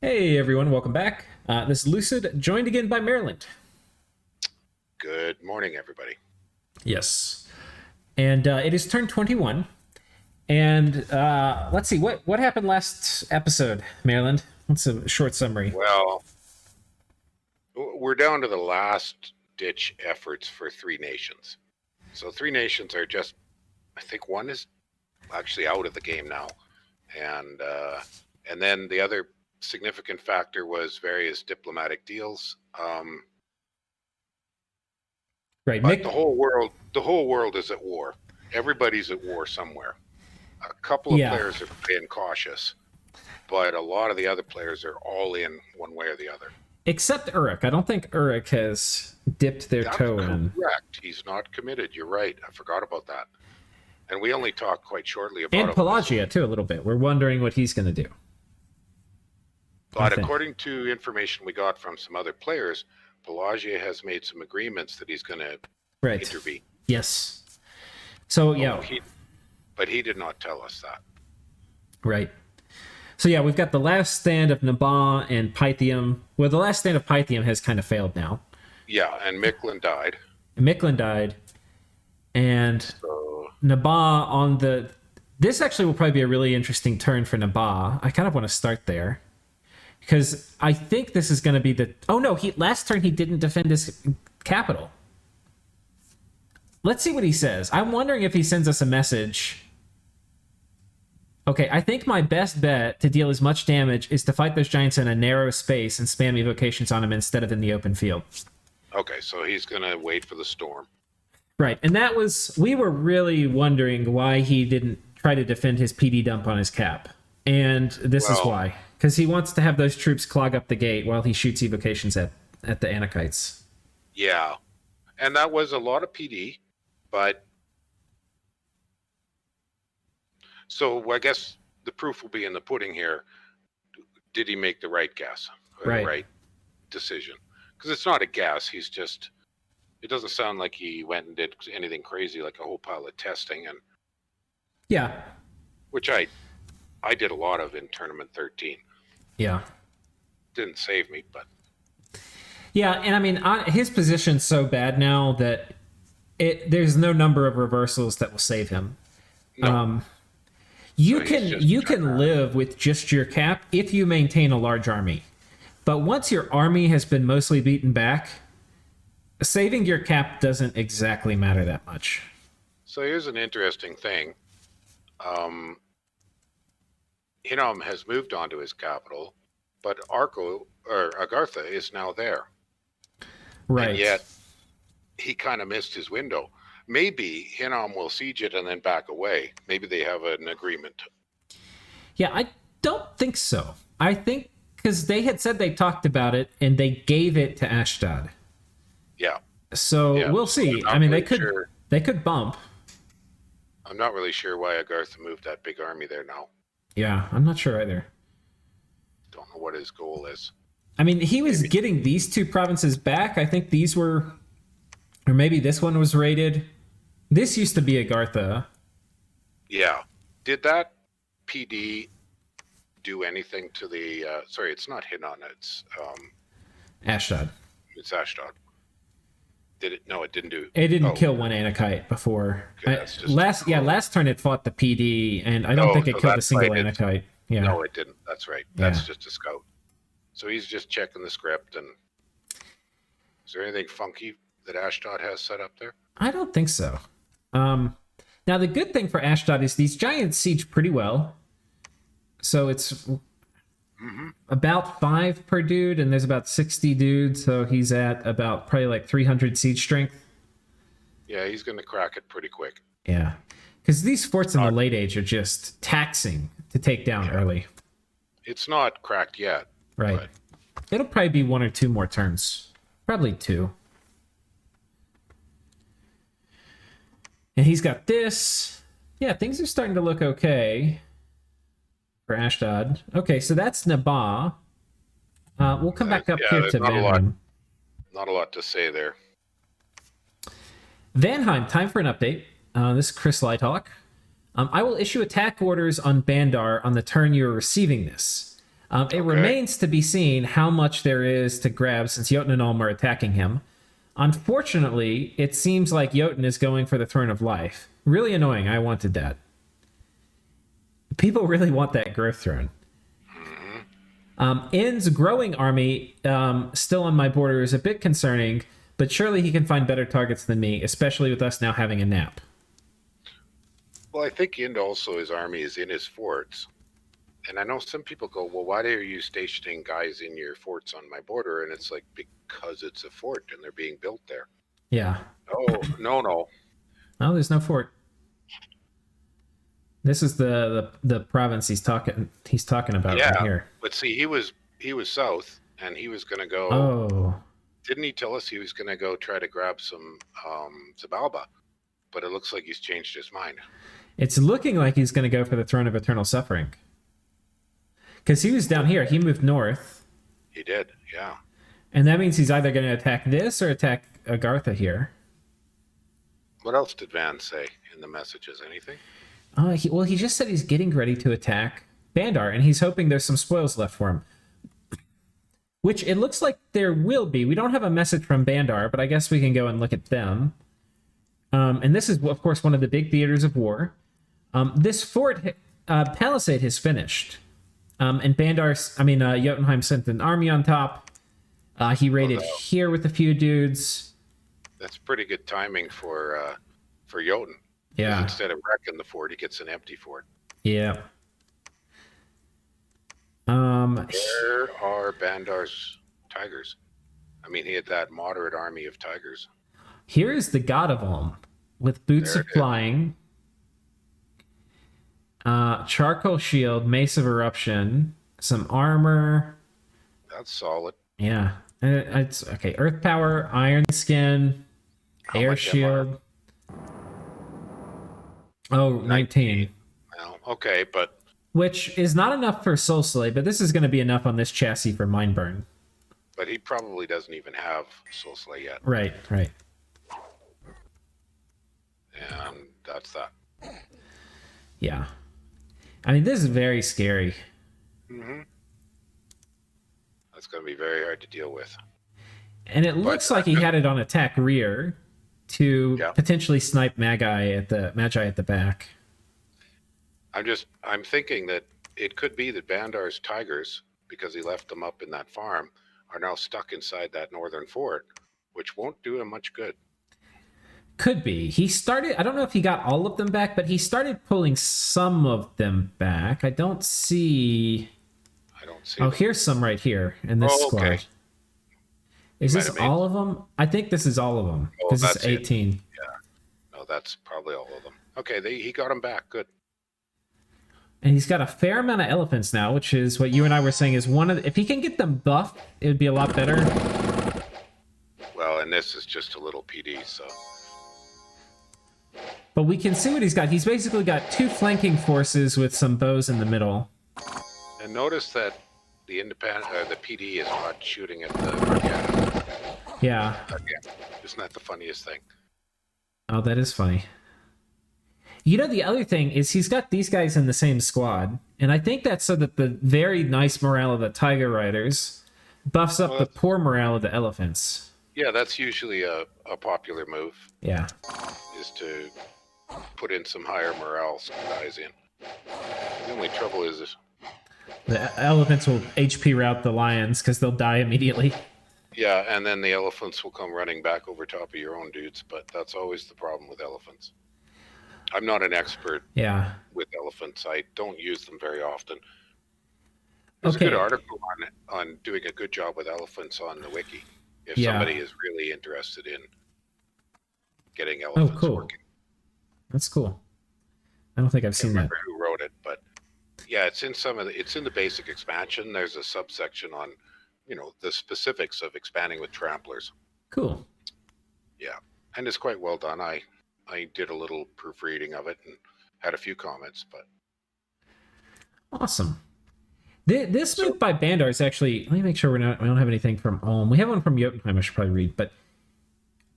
Hey everyone, welcome back. This is Lucid, joined again by Maryland. Good morning, everybody. Yes. And it is turn 21. And let's see, what happened last episode, Maryland? What's a short summary? Well, we're down to the last ditch efforts for three nations. So three nations are just, I think one is actually out of the game now. And then the other significant factor was various diplomatic deals. Right, but the whole world is at war. Everybody's at war somewhere. A couple of players are being cautious, but a lot of the other players are all in one way or the other. Except Uruk. I don't think Uruk has dipped their toe in. Correct. He's not committed. You're right. I forgot about that. And we only talked quite shortly about it. And Pelagia, too, a little bit. We're wondering what he's going to do. But according to information we got from some other players, Pelagia has made some agreements that he's going to intervene. Yes. So, But he did not tell us that. Right. So, yeah, we've got the last stand of Naba and Pythium. Well, the last stand of Pythium has kind of failed now. Yeah, and Mictlan died. And so... Naba on the... This actually will probably be a really interesting turn for Naba. I kind of want to start there. Because I think this is going to be the... Oh, no, last turn he didn't defend his capital. Let's see what he says. I'm wondering if he sends us a message. Okay, I think my best bet to deal as much damage is to fight those giants in a narrow space and spam evocations on them instead of in the open field. Okay, so he's going to wait for the storm. Right, and that was... We were really wondering why he didn't try to defend his PD dump on his cap. And this is why. Because he wants to have those troops clog up the gate while he shoots evocations at the Anakites. Yeah. And that was a lot of PD, but... So I guess the proof will be in the pudding here. Did he make the right guess? Or the right decision? Because it's not a guess. He's just... It doesn't sound like he went and did anything crazy, like a whole pile of testing. And yeah. Which I did a lot of in Tournament 13. Yeah. Didn't save me, but... Yeah, and I mean, his position's so bad now that there's no number of reversals that will save him. No. You can live with just your cap if you maintain a large army. But once your army has been mostly beaten back, saving your cap doesn't exactly matter that much. So here's an interesting thing. Hinnom has moved on to his capital, but Arco, or Agartha, is now there. Right. And yet, he kind of missed his window. Maybe Hinnom will siege it and then back away. Maybe they have an agreement. Yeah, I don't think so. I think because they had said they talked about it and they gave it to Ashdod. Yeah. So we'll see. I mean, really they could bump. I'm not really sure why Agartha moved that big army there now. Yeah, I'm not sure either. Don't know what his goal is. I mean, he was getting these two provinces back. I think these were... Or maybe this one was raided. This used to be Agartha. Yeah. Did that PD do anything to the... sorry, it's not Hinnom. It's... Ashdod. It's Ashdod. Did it? No, it didn't do... It didn't kill one Anakite before. Okay, last turn it fought the PD, and I don't think it killed a single Anakite. Yeah. No, it didn't. That's right. That's just a scout. So he's just checking the script. And is there anything funky that Ashdod has set up there? I don't think so. Now, the good thing for Ashdod is these giants siege pretty well. So it's about 5 per dude, and there's about 60 dudes, so he's at about probably like 300 siege strength. Yeah, he's going to crack it pretty quick. Yeah, because these forts in the late age are just taxing to take down early. It's not cracked yet. Right. But... It'll probably be 1 or 2 more turns. Probably 2. And he's got this. Yeah, things are starting to look okay for Ashdod. Okay, so that's Naba. We'll come back up here to Vanheim. Not a lot to say there. Vanheim, time for an update. This is Kris Lighthawk. I will issue attack orders on Bandar on the turn you're receiving this. It remains to be seen how much there is to grab since Jotun and Ulm are attacking him. Unfortunately, it seems like Jotun is going for the Throne of Life. Really annoying. I wanted that. People really want that growth throne. In's growing army, still on my border, is a bit concerning, but surely he can find better targets than me, especially with us now having a nap. Well, I think Ind also, his army is in his forts. And I know some people go, well, why are you stationing guys in your forts on my border? And it's like, because it's a fort and they're being built there. Yeah. Oh, no. Oh, there's no fort. This is the province he's talking about right here. But see, he was south and he was going to go. Oh. Didn't he tell us he was going to go try to grab some Xibalba? But it looks like he's changed his mind. It's looking like he's going to go for the Throne of Eternal Suffering. Because he was down here. He moved north. He did, yeah. And that means he's either going to attack this or attack Agartha here. What else did Van say in the messages? Anything? He just said he's getting ready to attack Bandar, and he's hoping there's some spoils left for him. Which it looks like there will be. We don't have a message from Bandar, but I guess we can go and look at them. And this is, of course, one of the big theaters of war. This fort, palisade has finished. And Jotunheim sent an army on top. He raided here with a few dudes. That's pretty good timing for Jotun. Yeah. Instead of wrecking the fort, he gets an empty fort. Yeah. Where are Bandar's tigers? I mean, he had that moderate army of tigers. Here is the God of Ulm with boots of flying, charcoal shield, mace of eruption, some armor. That's solid. Yeah. It's okay. Earth power, iron skin, air shield. Oh, 19. Well, okay, but... Which is not enough for Soul Slay, but this is going to be enough on this chassis for Mind Burn. But he probably doesn't even have Soul Slay yet. Right. And that's that. Yeah. I mean, this is very scary. Mm-hmm. That's going to be very hard to deal with. And it looks like he had it on attack rear to potentially snipe Magi at the back. I'm thinking that it could be that Bandar's tigers, because he left them up in that farm, are now stuck inside that northern fort, which won't do him much good. Could be. He started, I don't know if he got all of them back, but he started pulling some of them back. I don't see them. Here's some right here in this squad. Okay. Is this all of them? I think this is all of them. This is 18. Yeah. No, that's probably all of them. Okay, he got them back. Good. And he's got a fair amount of elephants now, which is what you and I were saying is if he can get them buffed, it would be a lot better. Well, and this is just a little PD, so. But we can see what he's got. He's basically got 2 flanking forces with some bows in the middle. And notice that the PD is not shooting at the Pangaea. Yeah. Isn't that the funniest thing? Oh, that is funny. You know, the other thing is he's got these guys in the same squad, and I think that's so that the very nice morale of the Tiger Riders buffs up the poor morale of the elephants. Yeah, that's usually a popular move. Yeah. Is to put in some higher morale guys in. The only trouble is the elephants will HP rout the lions because they'll die immediately. Yeah, and then the elephants will come running back over top of your own dudes, but that's always the problem with elephants. I'm not an expert with elephants. I don't use them very often. There's a good article on doing a good job with elephants on the wiki. If somebody is really interested in getting elephants working. That's cool. I don't think I've seen that. I don't remember who wrote it, but yeah, it's in it's in the basic expansion. There's a subsection on, the specifics of expanding with tramplers. Cool. Yeah, and it's quite well done. I did a little proofreading of it and had a few comments, but awesome. This move by Bandar is actually. Let me make sure we don't have anything from Ulm. We have one from Jotunheim. I should probably read, but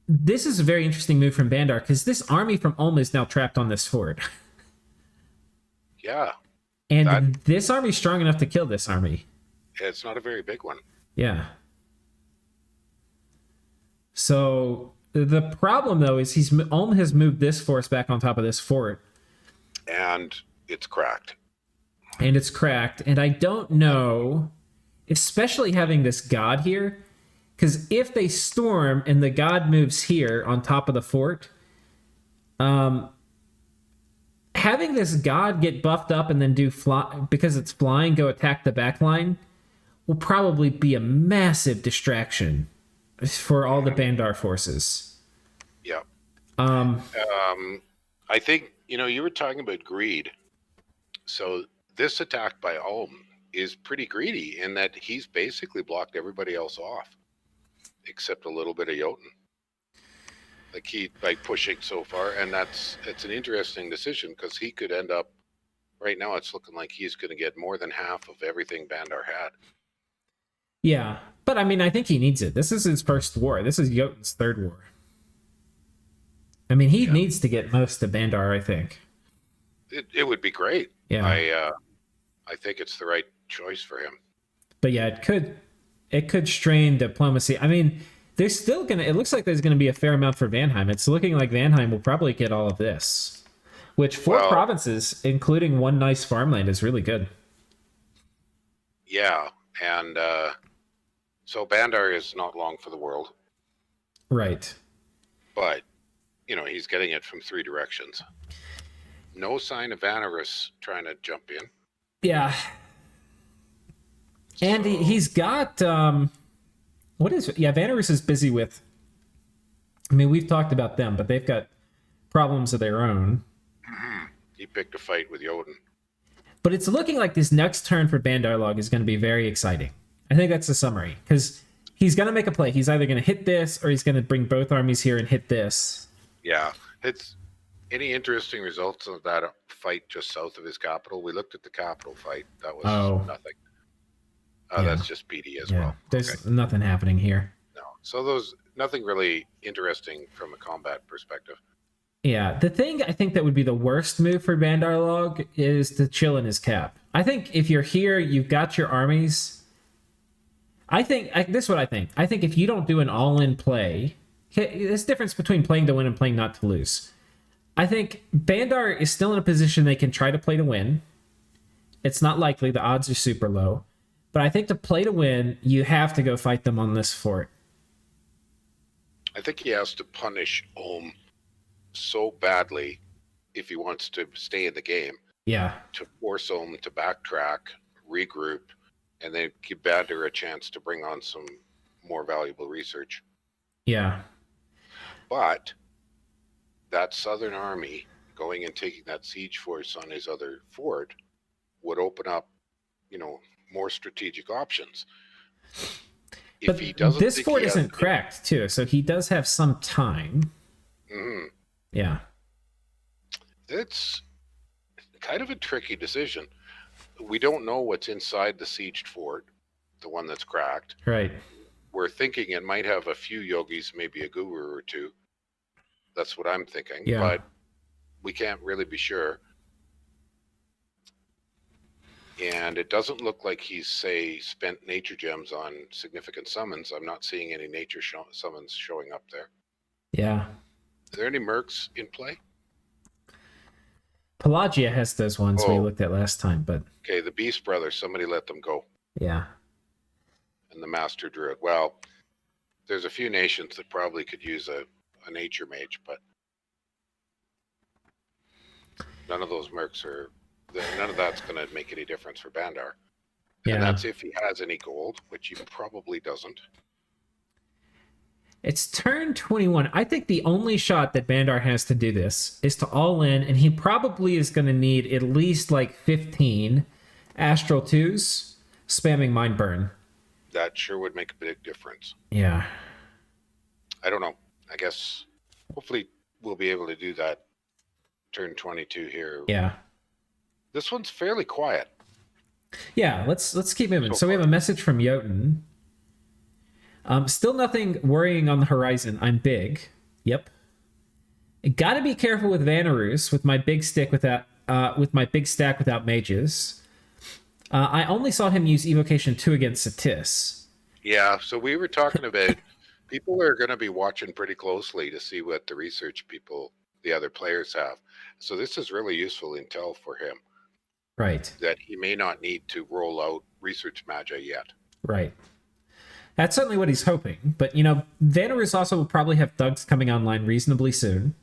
this is a very interesting move from Bandar because this army from Ulm is now trapped on this fort. Yeah, and this army is strong enough to kill this army. It's not a very big one. Yeah. So the problem, though, is Ulm has moved this force back on top of this fort. And it's cracked. And it's cracked. And I don't know, especially having this god here, because if they storm and the god moves here on top of the fort, having this god get buffed up and then do fly, because it's flying, go attack the back line, will probably be a massive distraction for all the Bandar forces. Yeah. I think, you were talking about greed. So this attack by Ulm is pretty greedy in that he's basically blocked everybody else off, except a little bit of Jotun. Like pushing so far, and it's an interesting decision because he could end up. Right now, it's looking like he's going to get more than half of everything Bandar had. Yeah, but I mean, I think he needs it. This is his first war. This is Jotun's third war. I mean, he needs to get most of Bandar, I think. It would be great. Yeah. I think it's the right choice for him. But yeah, it could strain diplomacy. I mean, there's still it looks like there's gonna be a fair amount for Vanheim. It's looking like Vanheim will probably get all of this. Which 4 provinces, including one nice farmland, is really good. Yeah, and so Bandar is not long for the world. Right. But, he's getting it from 3 directions. No sign of Vanarus trying to jump in. Yeah. And he's got... Vanarus is busy with... I mean, we've talked about them, but they've got problems of their own. Mm-hmm. He picked a fight with Jotun. But it's looking like this next turn for Bandar Log is going to be very exciting. I think that's the summary. Because he's going to make a play. He's either going to hit this, or he's going to bring both armies here and hit this. Yeah. It's any interesting results of that fight just south of his capital? We looked at the capital fight. That was nothing. That's just PD as well. There's nothing happening here. No. So nothing really interesting from a combat perspective. Yeah. The thing I think that would be the worst move for Bandar Log is to chill in his cap. I think if you're here, you've got your armies. This is what I think. I think if you don't do an all-in play, there's a difference between playing to win and playing not to lose. I think Bandar is still in a position they can try to play to win. It's not likely. The odds are super low. But I think to play to win, you have to go fight them on this fort. I think he has to punish Ulm so badly if he wants to stay in the game. Yeah. To force Ulm to backtrack, regroup, and then give Bandar a chance to bring on some more valuable research. Yeah. But that southern army going and taking that siege force on his other fort would open up, more strategic options. But he doesn't, this fort isn't cracked too, so he does have some time. Mm-hmm. Yeah. It's kind of a tricky decision. We don't know what's inside the sieged fort, the one that's cracked. Right. We're thinking it might have a few yogis, maybe a guru or 2. That's what I'm thinking. Yeah. But we can't really be sure. And it doesn't look like he's, spent nature gems on significant summons. I'm not seeing any nature summons showing up there. Yeah. Are there any mercs in play? Pelagia has those ones we looked at last time, but... Okay, the Beast Brothers, somebody let them go. Yeah. And the Master Druid. Well, there's a few nations that probably could use a nature mage, but none of those mercs are... None of that's going to make any difference for Bandar. Yeah. And that's if he has any gold, which he probably doesn't. It's turn 21. I think the only shot that Bandar has to do this is to all in, and he probably is going to need at least 15 Astral 2s spamming Mind Burn. That sure would make a big difference. Yeah. I don't know. I guess hopefully we'll be able to do that turn 22 here. Yeah. This one's fairly quiet. Yeah, let's keep moving. So we have a message from Jotun. Still nothing worrying on the horizon. I'm big. Yep. Got to be careful with Vanarus with my big stick without with my big stack without mages. I only saw him use Evocation 2 against Satis. Yeah, so we were talking about people are going to be watching pretty closely to see what the research people, the other players have. So this is really useful intel for him. Right. That he may not need to roll out research magia yet. Right. That's certainly what he's hoping. But, Vanarus also will probably have thugs coming online reasonably soon.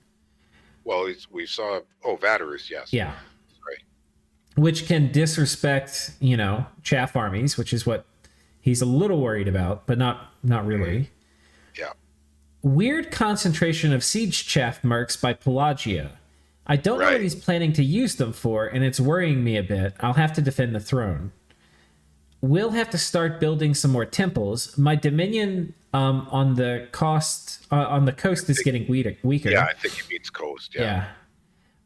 Well, we saw... Oh, Vanarus, yes. Yeah. Right. Which can disrespect, chaff armies, which is what he's a little worried about, but not really. Yeah. Weird concentration of siege chaff mercs by Pelagia. I don't know what he's planning to use them for, and it's worrying me a bit. I'll have to defend the throne. We'll have to start building some more temples. My dominion on the coast is getting weaker. Yeah, I think it means coast. Yeah.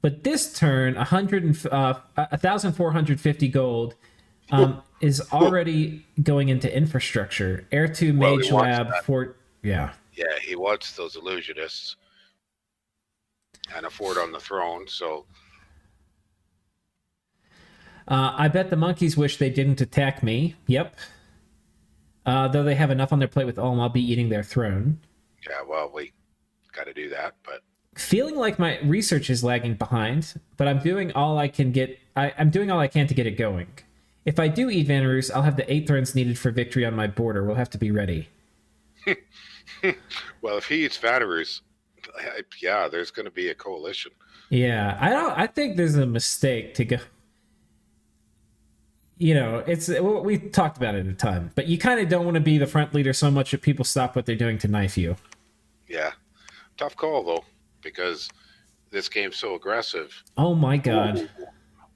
But this turn, 1,450 gold is already going into infrastructure. Air 2 Mage Lab, Fort. Yeah. Yeah, he wants those illusionists and a fort on the throne, so... I bet the monkeys wish they didn't attack me. Yep. Though they have enough on their plate with Ulm, I'll be eating their throne. Yeah, well, we got to do that, but... Feeling like my research is lagging behind, but I'm doing all I can I'm doing all I can to get it going. If I do eat Vanarus, I'll have the 8 thrones needed for victory on my border. We'll have to be ready. Well, if he eats Vanarus, yeah, there's going to be a coalition. Yeah, I think there's a mistake to go... we talked about it at a time, but you kind of don't want to be the front leader so much that people stop what they're doing to knife you. Yeah. Tough call, though, because this game's so aggressive. Oh, my God.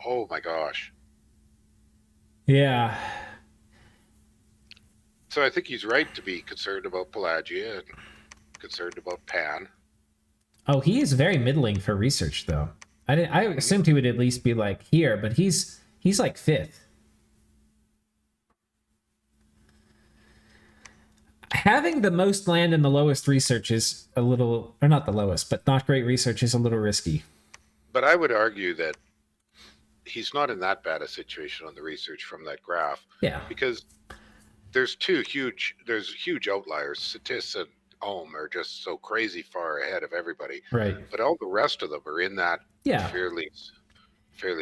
Oh, my gosh. Yeah. So I think he's right to be concerned about Pelagia and concerned about Pan. Oh, he is very middling for research, though. I assumed he would at least be, here, but he's like 5th. Having the most land and the lowest research is a little, or not the lowest, but not great research is a little risky. But I would argue that he's not in that bad a situation on the research from that graph. Yeah. Because there's huge outliers. Satis and Ulm are just so crazy far ahead of everybody. Right. But all the rest of them are in that fairly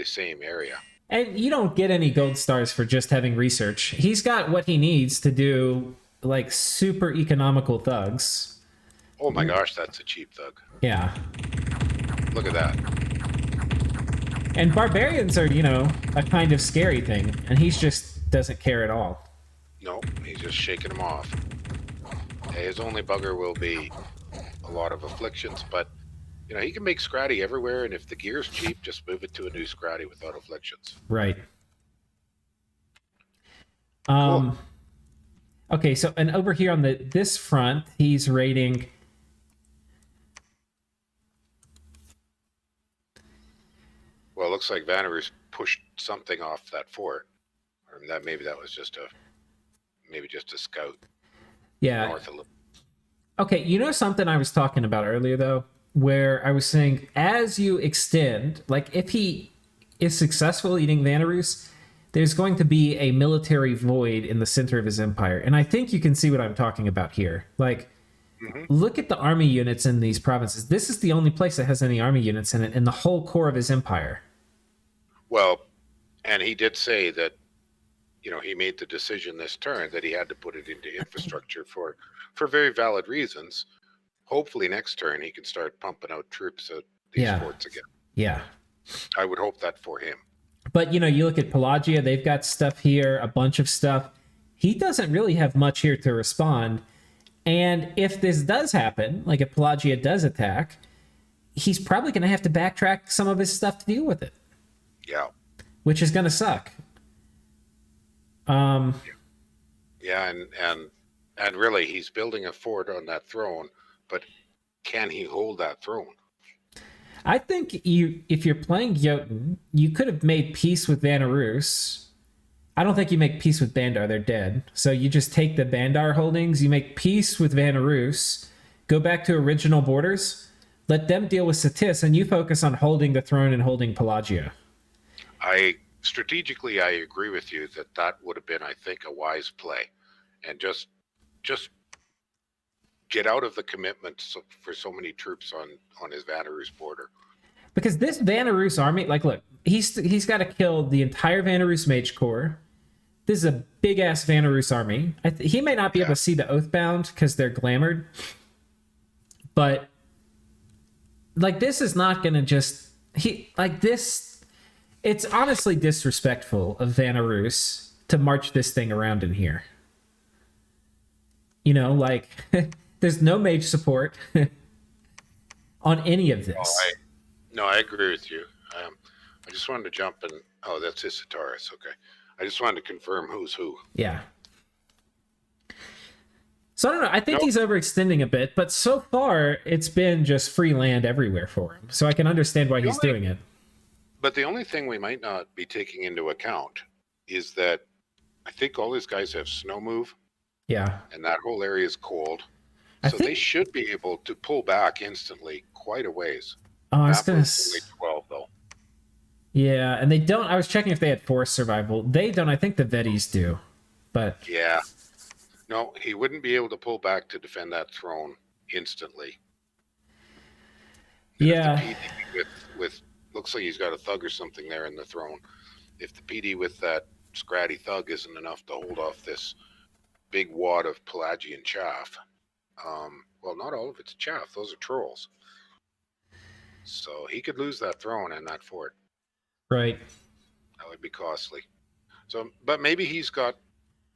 same area. And you don't get any gold stars for just having research. He's got what he needs to do... super economical thugs. Oh my gosh, that's a cheap thug. Yeah. Look at that. And barbarians are, a kind of scary thing, and he just doesn't care at all. No, he's just shaking them off. His only bugger will be a lot of afflictions, but, he can make Scratty everywhere, and if the gear's cheap, just move it to a new Scratty without afflictions. Right. Cool. Okay, so, and over here on this front, he's raiding... Well, it looks like Vanarus pushed something off that fort. Or maybe that was just a scout. Yeah. North of... Okay, something I was talking about earlier, though, where I was saying, as you extend, if he is successful eating Vanarus... there's going to be a military void in the center of his empire. And I think you can see what I'm talking about here. Look at the army units in these provinces. This is the only place that has any army units in it in the whole core of his empire. Well, and he did say that, he made the decision this turn that he had to put it into infrastructure for very valid reasons. Hopefully next turn he can start pumping out troops at these forts again. Yeah. I would hope that for him. But, you look at Pelagia, they've got stuff here, a bunch of stuff. He doesn't really have much here to respond. And if this does happen, if Pelagia does attack, he's probably going to have to backtrack some of his stuff to deal with it. Yeah. Which is going to suck. Yeah, and really, he's building a fort on that throne, but can he hold that throne? I think if you're playing Jotun, you could have made peace with Vanarus. I don't think you make peace with Bandar. They're dead. So you just take the Bandar holdings, you make peace with Vanarus, go back to original borders, let them deal with Satis, and you focus on holding the throne and holding Pelagia. I strategically, I agree with you that would have been, I think, a wise play, and just get out of the commitment for so many troops on his Vanarus border. Because this Vanarus army, like, look, he's got to kill the entire Vanarus Mage Corps. This is a big ass Vanarus army. He may not be able to see the Oathbound because they're glamored, but like this is not gonna just this. It's honestly disrespectful of Vanarus to march this thing around in here. You know, like there's no mage support on any of this. No, I agree with you. I just wanted to jump in. Oh, that's Isitaris. Okay. I just wanted to confirm who's who. Yeah. So I don't know. I think he's overextending a bit, but so far it's been just free land everywhere for him. So I can understand why he's doing it. But the only thing we might not be taking into account is that I think all these guys have snow move. Yeah. And that whole area is cold. So they should be able to pull back instantly quite a ways. Oh, I was going to only 12 though. Yeah, and they don't. I was checking if they had forest survival. They don't. I think the Vetis do. But yeah. No, he wouldn't be able to pull back to defend that throne instantly. Yeah. With looks like he's got a thug or something there in the throne. If the PD with that scratty thug isn't enough to hold off this big wad of Pelagian chaff, well, not all of it's chaff. Those are trolls. So he could lose that throne and that fort. Right. That would be costly. So, but maybe he's got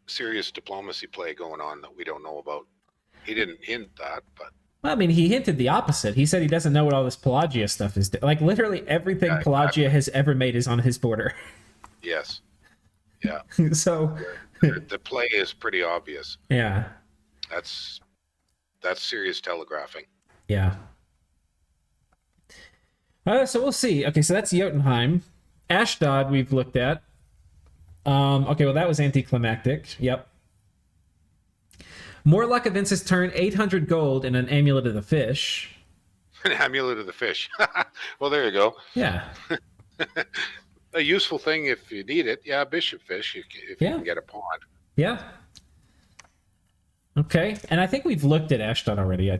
serious diplomacy play going on that we don't know about. He didn't hint that, but. Well, I mean, he hinted the opposite. He said he doesn't know what all this Pelagia stuff is. Like, literally everything Pelagia has ever made is on his border. Yes. Yeah. So. The play is pretty obvious. Yeah. That's serious telegraphing. Yeah. So we'll see. Okay, so that's Jotunheim. Ashdod we've looked at. Okay, well that was anticlimactic. Yep. More luck events his turn, 800 gold and an amulet of the fish. An amulet of the fish. Well, there you go. Yeah. A useful thing if you need it. Yeah, bishop fish if you can get a pond. Yeah. Okay, and I think we've looked at Ashdod already,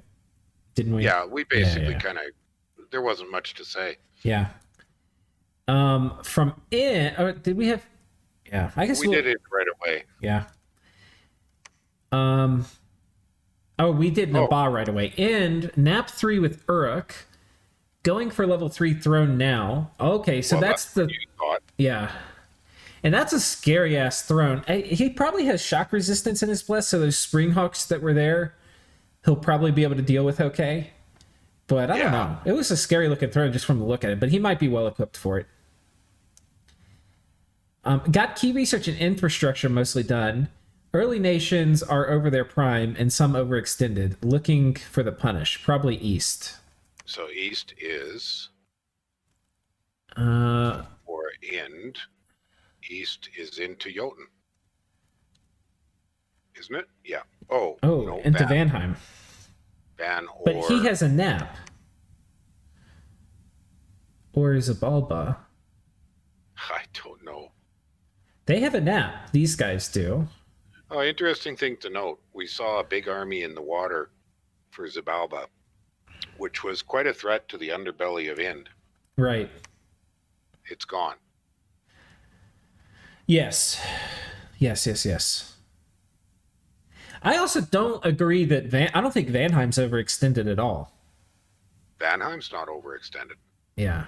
didn't we? Yeah, we basically kind of. There wasn't much to say. Yeah. From did we have? Yeah, I guess we did it right away. Yeah. Oh, we did Naba right away. And Nap 3 with Uruk, going for level 3 throne now. Okay, so that's the yeah, and that's a scary ass throne. He probably has shock resistance in his bless, so those Springhawks that were there, he'll probably be able to deal with. Okay. But I don't know. It was a scary looking throne just from the look at it, but he might be well equipped for it. Got key research and infrastructure mostly done. Early nations are over their prime and some overextended. Looking for the punish. Probably east. So east is... or end. East is into Jotun. Isn't it? Yeah. Oh, no, into Vanheim. But he has a nap. Or Xibalba. I don't know. They have a nap. These guys do. Oh, interesting thing to note. We saw a big army in the water for Xibalba, which was quite a threat to the underbelly of Ind. Right. It's gone. Yes. I also don't agree that I don't think Vanheim's overextended at all. Vanheim's not overextended. Yeah.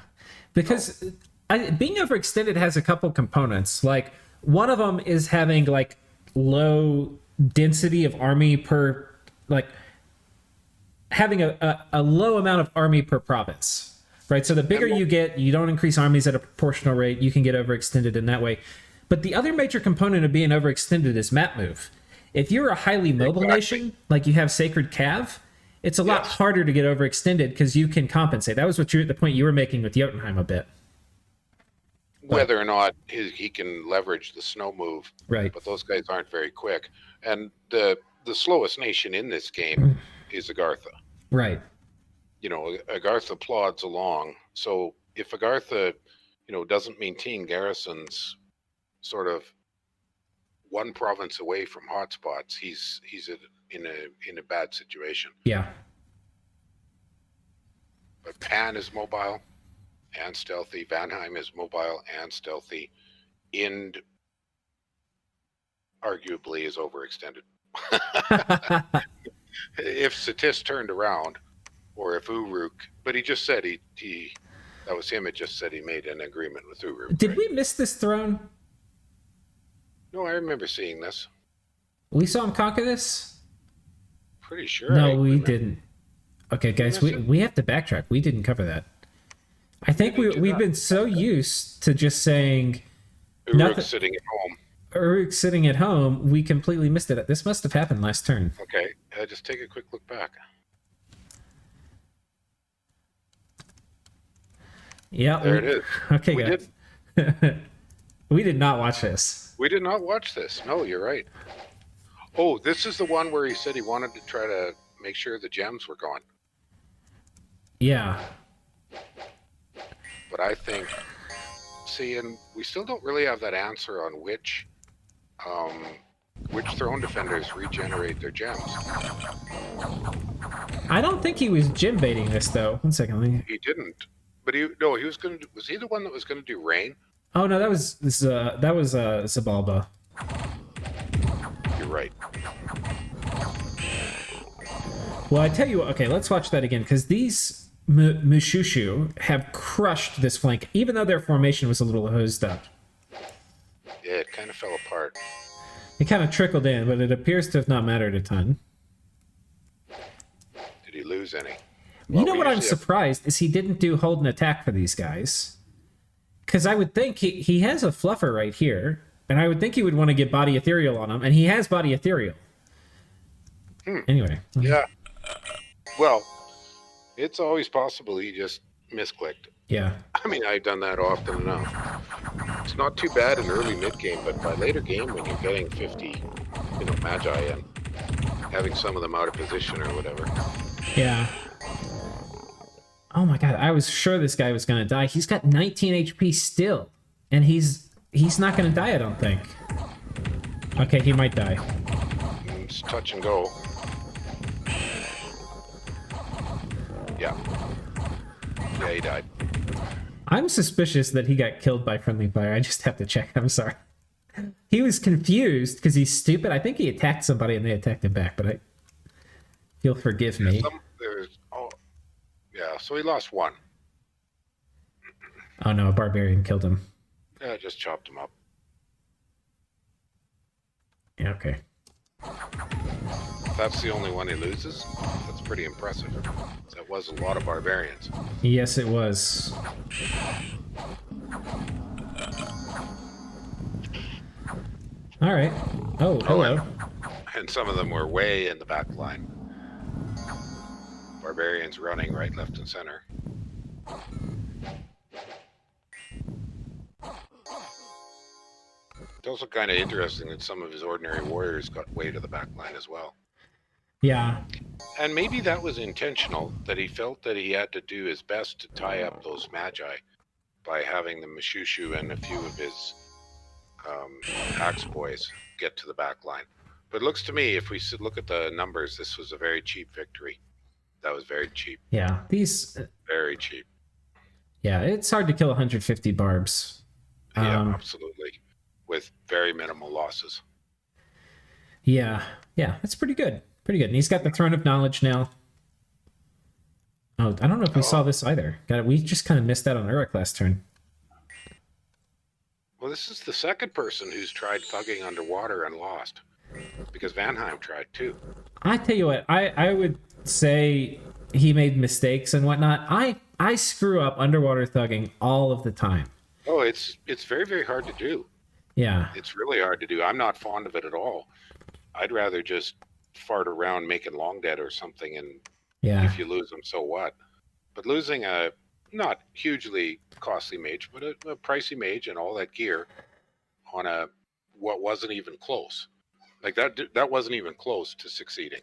Because being overextended has a couple components. Like, one of them is having, like, low density of army per, like, having a low amount of army per province, right? So the bigger you get, you don't increase armies at a proportional rate, you can get overextended in that way. But the other major component of being overextended is map move. If you're a highly mobile nation, like you have Sacred Cav, it's a lot harder to get overextended because you can compensate. That was the point you were making with Jotunheim a bit. Whether or not he can leverage the snow move. Right. But those guys aren't very quick. And the slowest nation in this game is Agartha. Right. You know, Agartha plods along. So if Agartha doesn't mean Team Garrison's sort of one province away from hotspots. He's in a bad situation. Yeah. But Pan is mobile and stealthy. Vanheim is mobile and stealthy. Ind arguably is overextended. If Satis turned around, or if Uruk, but he just said he that was him. It just said he made an agreement with Uruk. Did we miss this throne? No, I remember seeing this. We saw him conquer this? Pretty sure. No, we didn't. Okay, guys, we have to backtrack. We didn't cover that. I think we've been so used to just saying Uruk sitting at home. Uruk sitting at home, we completely missed it. This must have happened last turn. Okay, just take a quick look back. Yeah, there it is. Okay, guys. We did not watch this. We did not watch this. No, you're right. Oh, this is the one where he said he wanted to try to make sure the gems were gone. Yeah. But I think, and we still don't really have that answer on which throne defenders regenerate their gems. I don't think he was gem baiting this though. 1 second. He didn't. But he was going to. Was he the one that was going to do rain? Oh no, that was Xibalba. You're right. Well, I tell you what. Okay, let's watch that again because these Mushushu have crushed this flank, even though their formation was a little hosed up. Yeah, it kind of fell apart. It kind of trickled in, but it appears to have not mattered a ton. Did he lose any? You know what I'm surprised is he didn't do hold and attack for these guys. Because I would think he has a fluffer right here, and I would think he would want to get body ethereal on him, and he has body ethereal. Anyway. Yeah. Well, it's always possible he just misclicked. Yeah. I mean, I've done that often enough. It's not too bad in early mid-game, but by later game when you're getting 50, magi and having some of them out of position or whatever. Yeah. Oh my god, I was sure this guy was going to die. He's got 19 HP still, and he's not going to die, I don't think. Okay, he might die. It's touch and go. Yeah. Yeah, he died. I'm suspicious that he got killed by friendly fire. I just have to check. I'm sorry. He was confused because he's stupid. I think he attacked somebody and they attacked him back, but you'll forgive me. Yeah, so he lost one. Oh no, a barbarian killed him. Yeah, I just chopped him up. Yeah, okay. If that's the only one he loses, that's pretty impressive. That was a lot of barbarians. Yes, it was. All right. Oh, hello. And some of them were way in the back line. Barbarians running right, left, and center. It's also kind of interesting that some of his ordinary warriors got way to the back line as well. Yeah. And maybe that was intentional, that he felt that he had to do his best to tie up those magi by having the Mushushu and a few of his axe boys get to the back line. But it looks to me, if we look at the numbers, this was a very cheap victory. That was very cheap. Yeah, very cheap. Yeah, it's hard to kill 150 barbs. Yeah, absolutely. With very minimal losses. Yeah, that's pretty good. Pretty good. And he's got the Throne of Knowledge now. Oh, I don't know if we saw this either. We just kind of missed out on Uruk last turn. Well, this is the second person who's tried thugging underwater and lost. Because Vanheim tried too. I tell you what, I would say he made mistakes and whatnot. I screw up underwater thugging all of the time. Oh, it's very, very hard to do. Yeah. It's really hard to do. I'm not fond of it at all. I'd rather just fart around making long dead or something, and if you lose them, so what? But losing a not hugely costly mage, but a pricey mage and all that gear on what wasn't even close. Like that wasn't even close to succeeding.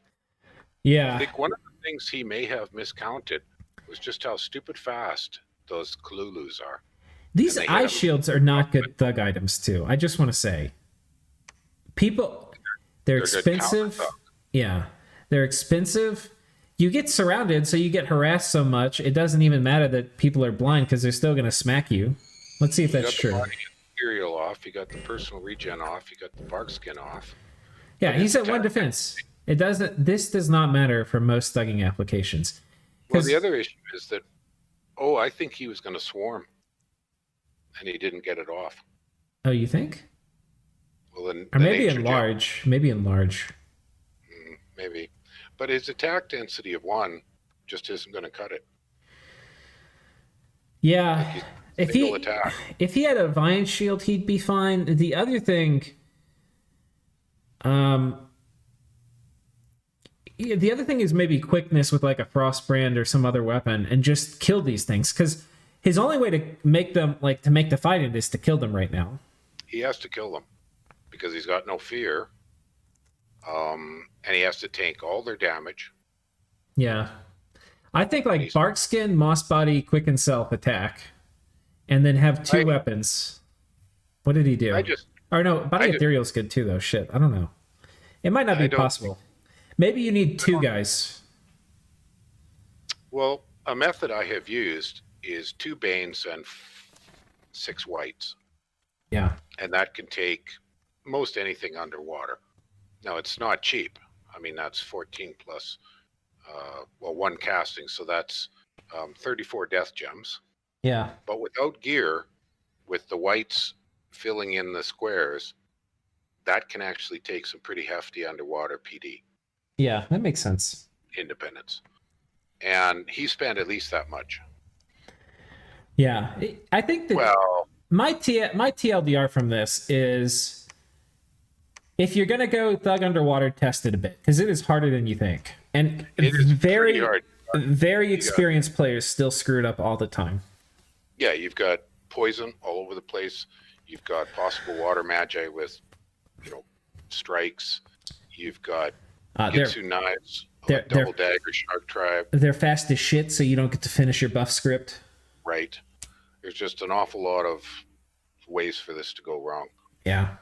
Yeah. I think one of the things he may have miscounted was just how stupid fast those Kalulus are. These And they eye hit 'em. shields are not good thug items too. I just want to say, people, they're good expensive. counter thug. Yeah, they're expensive. You get surrounded, so you get harassed so much. It doesn't even matter that people are blind because they're still going to smack you. Let's see if that's got the true. body material off. You got the personal regen off. You got the bark skin off. Yeah, But he's his at one attack- defense. It doesn't. This does not matter for most thugging applications. Well, 'Cause- the other issue is that, I think he was going to swarm, and he didn't get it off. Oh, you think? Well, then Or the maybe nature in gem- large. Maybe in large. maybe, but his attack density of 1 just isn't going to cut it. Yeah. He's If single he attack. if he had a Vine shield, he'd be fine. The other thing, the other thing is maybe quickness with like a Frostbrand or some other weapon, and just kill these things. Because his only way to make them to make the fight end is to kill them right now. He has to kill them because he's got no fear, and he has to tank all their damage. Yeah, I think like Barkskin, Moss Body, Quicken Self attack, and then have 2 weapons. What did he do? Or no, Body Ethereal's good too though. Shit, I don't know. It might not be possible. Maybe you need 2 guys. Well, a method I have used is 2 Banes and 6 Whites, Yeah. and that can take most anything underwater. Now, it's not cheap. I mean, that's 14 plus, 1 casting, so that's 34 death gems. Yeah. But without gear, with the Whites filling in the squares, that can actually take some pretty hefty underwater PD. Yeah, that makes sense. Independence. And he spent at least that much. Yeah, I think that my TLDR from this is, if you're gonna go thug underwater, test it a bit because it is harder than you think, and it is very hard. very experienced players still screw it up all the time. Yeah, you've got poison all over the place. You've got possible water magi with, strikes. You've got Gitsu knives, double dagger shark tribe. They're fast as shit, so you don't get to finish your buff script. Right. There's just an awful lot of ways for this to go wrong. Yeah.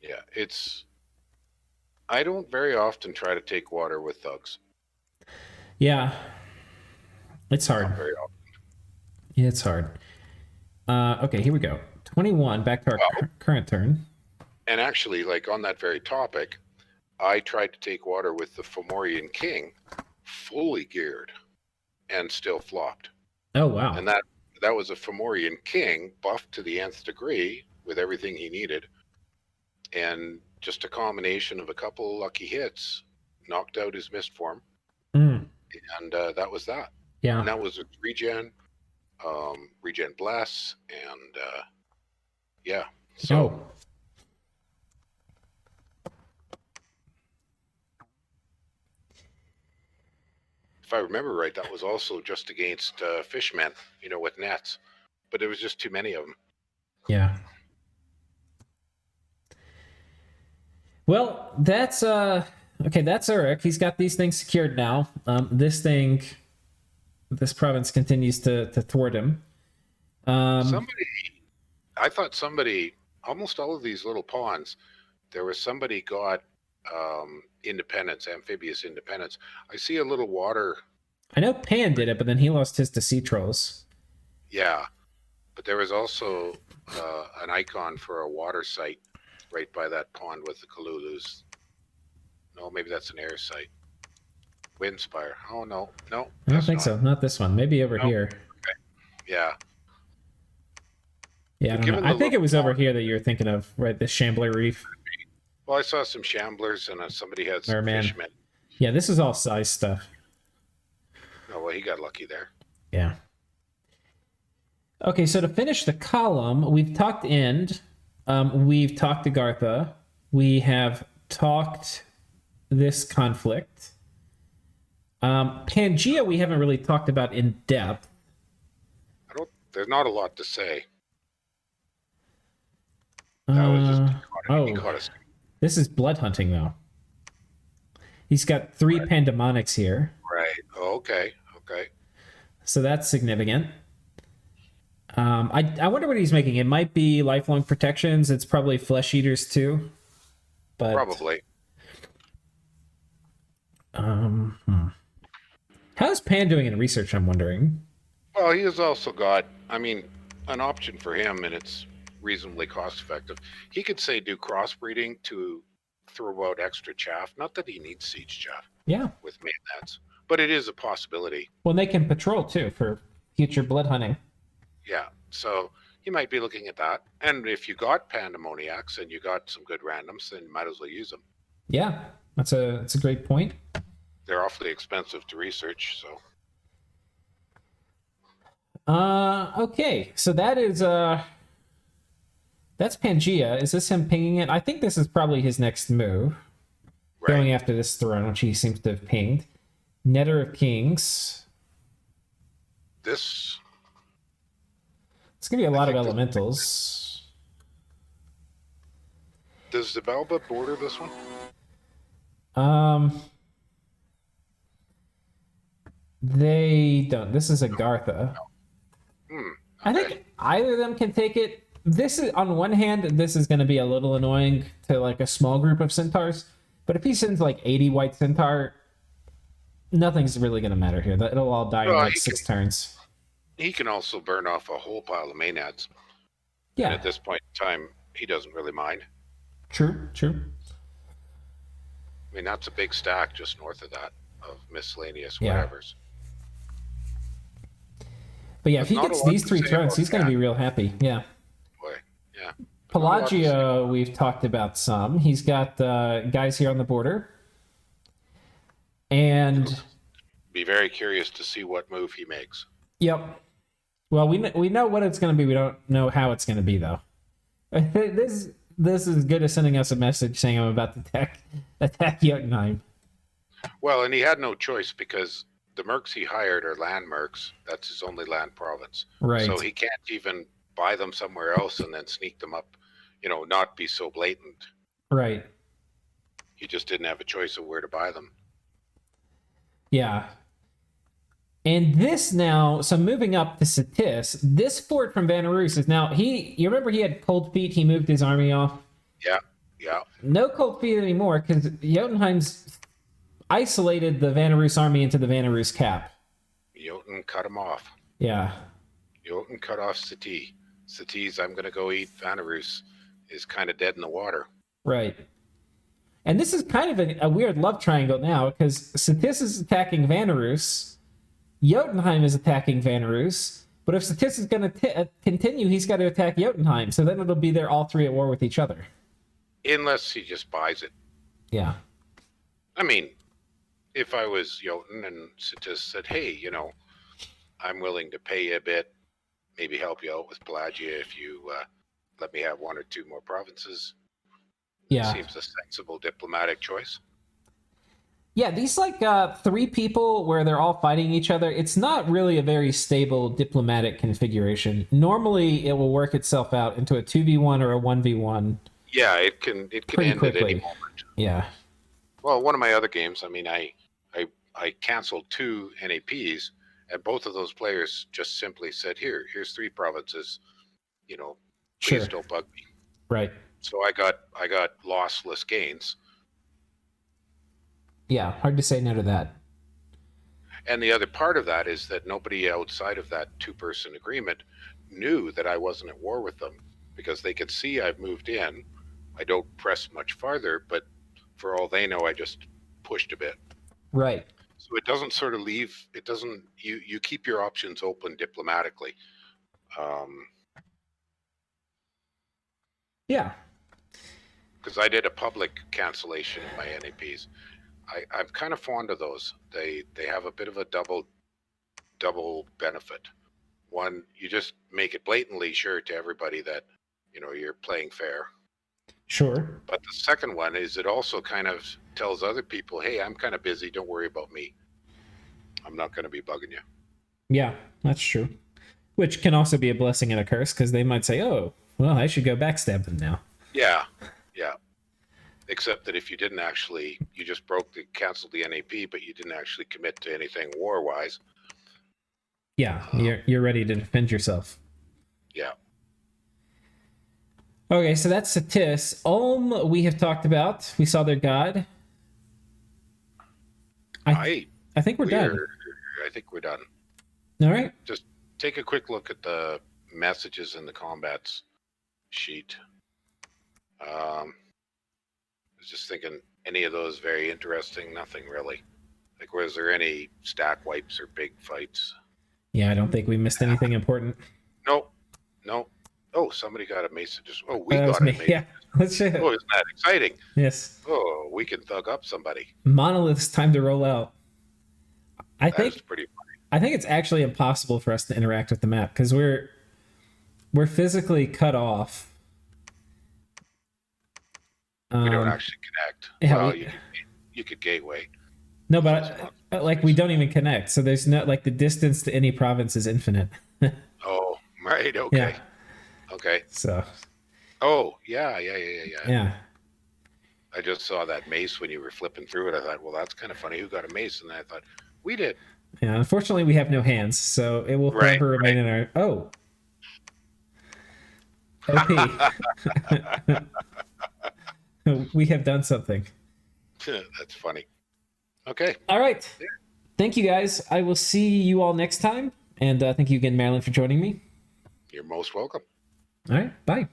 Yeah, I don't very often try to take water with thugs. Yeah. It's hard. Not very often. Yeah, it's hard. Okay, here we go. 21, back to our current turn. And actually, on that very topic, I tried to take water with the Fomorian King, fully geared, and still flopped. Oh, wow. And that was a Fomorian King, buffed to the nth degree with everything he needed. And just a combination of a couple lucky hits knocked out his mist form. And that was that. Yeah. And that was a regen bless, and yeah. So if I remember right, that was also just against fishmen, with nets, but there was just too many of them. Yeah. Well, that's okay. That's Uruk. He's got these things secured now. This province continues to thwart him. I thought somebody, almost all of these little ponds, there was somebody got independence, amphibious independence. I see a little water. I know Pan did it, but then he lost his to sea trolls. Yeah, but there was also an icon for a water site right by that pond with the Kalulus. No, maybe that's an air site. Windspire. Oh, no. I don't think so. Not this one. Maybe over here. Okay. Yeah. Yeah, I don't know. I think it was over here that you're thinking of, right? The Shambler Reef. Well, I saw some shamblers and somebody had some fishmen. Yeah, this is all size stuff. Oh, well, he got lucky there. Yeah. Okay, so to finish the column, we've talked End. We've talked Agartha. We have talked this conflict. Pangaea we haven't really talked about in depth. There's not a lot to say. That was just he caught us. This is blood hunting though. He's got 3 pandemonics here. Right. Oh, okay. So that's significant. I wonder what he's making. It might be lifelong protections. It's probably flesh eaters too. But Probably. How's Pan doing in research, I'm wondering? Well, he has also got, I mean, an option for him, and it's reasonably cost effective. He could say do crossbreeding to throw out extra chaff. Not that he needs siege chaff. Yeah. With mainlands, but it is a possibility. Well, they can patrol too for future blood hunting. Yeah, so you might be looking at that. And if you got pandemoniacs and you got some good randoms, then you might as well use them. Yeah, that's a great point. They're awfully expensive to research, so. Okay, so that is that's Pangaea. Is this him pinging it? I think this is probably his next move. Right. Going after this throne, which he seems to have pinged. Netter of Kings. It's gonna be a lot of elementals. Does Xibalba border this one? They don't. This is Agartha. Okay. I think either of them can take it. This is, on one hand, this is going to be a little annoying to like a small group of centaurs. But if he sends like 80 white centaur, nothing's really going to matter here. It'll all die in like 6 turns. He can also burn off a whole pile of maenads. Yeah. And at this point in time, he doesn't really mind. True. I mean, that's a big stack just north of that of miscellaneous whatevers. But yeah, if he gets these 3 thrones, he's going to be real happy. Yeah. Boy, yeah. Pelagia, we've talked about some. He's got guys here on the border. And be very curious to see what move he makes. Yep. Well, we know what it's going to be. We don't know how it's going to be, though. This is good as sending us a message saying I'm about to attack Jotunheim. Well, and he had no choice because the mercs he hired are land mercs. That's his only land province. Right. So he can't even buy them somewhere else and then sneak them up, not be so blatant. Right. He just didn't have a choice of where to buy them. Yeah. And this now, so moving up to Satis, this fort from Vanarus is now, you remember he had cold feet, he moved his army off? Yeah. No cold feet anymore, because Jotunheim's isolated the Vanarus army into the Vanarus cap. Jotun cut him off. Yeah. Jotun cut off Sati. Sati's I'm going to go eat Vanarus is kind of dead in the water. Right. And this is kind of a weird love triangle now, because Satis is attacking Vanarus, Jotunheim is attacking Vanarus, but if Satis is going to continue, he's got to attack Jotunheim, so then it'll be they're all 3 at war with each other. Unless he just buys it. Yeah. I mean, if I was Jotun and Satis said, hey, I'm willing to pay you a bit, maybe help you out with Pelagia if you let me have 1 or 2 more provinces. Yeah. Seems a sensible diplomatic choice. Yeah, these 3 people where they're all fighting each other, it's not really a very stable diplomatic configuration. Normally, it will work itself out into a 2v1 or a 1v1. Yeah, it can end quickly. At any moment. Yeah. Well, one of my other games, I mean, I canceled 2 NAPs, and both of those players just simply said, here's 3 provinces, please don't bug me. Right. So I got lossless gains. Yeah, hard to say no to that. And the other part of that is that nobody outside of that 2-person agreement knew that I wasn't at war with them, because they could see I've moved in. I don't press much farther, but for all they know, I just pushed a bit. Right. So it doesn't sort of leave, it doesn't, you keep your options open diplomatically. Yeah. Because I did a public cancellation of my NAPs. I'm kind of fond of those. They have a bit of a double benefit. One, you just make it blatantly sure to everybody that, you're playing fair. Sure. But the second one is it also kind of tells other people, hey, I'm kind of busy. Don't worry about me. I'm not going to be bugging you. Yeah, that's true. Which can also be a blessing and a curse, because they might say, oh, well, I should go backstab them now. Yeah. Except that if you didn't actually, you just canceled the NAP, but you didn't actually commit to anything war-wise. Yeah, you're ready to defend yourself. Yeah. Okay, so that's Satis. Ulm, we have talked about. We saw their god. I think we're done. I think we're done. All right. Just take a quick look at the messages in the combats sheet. I was just thinking, any of those very interesting? Nothing really. Like, was there any stack wipes or big fights? Yeah, I don't think we missed anything important. No. Oh, somebody got a mace. We got a mace. Yeah, let's check. Oh, isn't that exciting? Yes. Oh, we can thug up somebody. Monolith's time to roll out. I think it's pretty funny. I think it's actually impossible for us to interact with the map because we're physically cut off. We don't actually connect. Yeah, well, you could gateway. No, but like we don't even connect. So there's no like the distance to any province is infinite. Oh, right. Okay. Yeah. Okay. So. Oh, yeah. Yeah. I just saw that mace when you were flipping through it. I thought, well, that's kind of funny. Who got a mace? And then I thought, we did. Yeah. Unfortunately, we have no hands, so it will forever remain in our. Oh. OP. We have done something. That's funny. Okay. All right. Yeah. Thank you, guys. I will see you all next time. And thank you again, Marilyn, for joining me. You're most welcome. All right. Bye.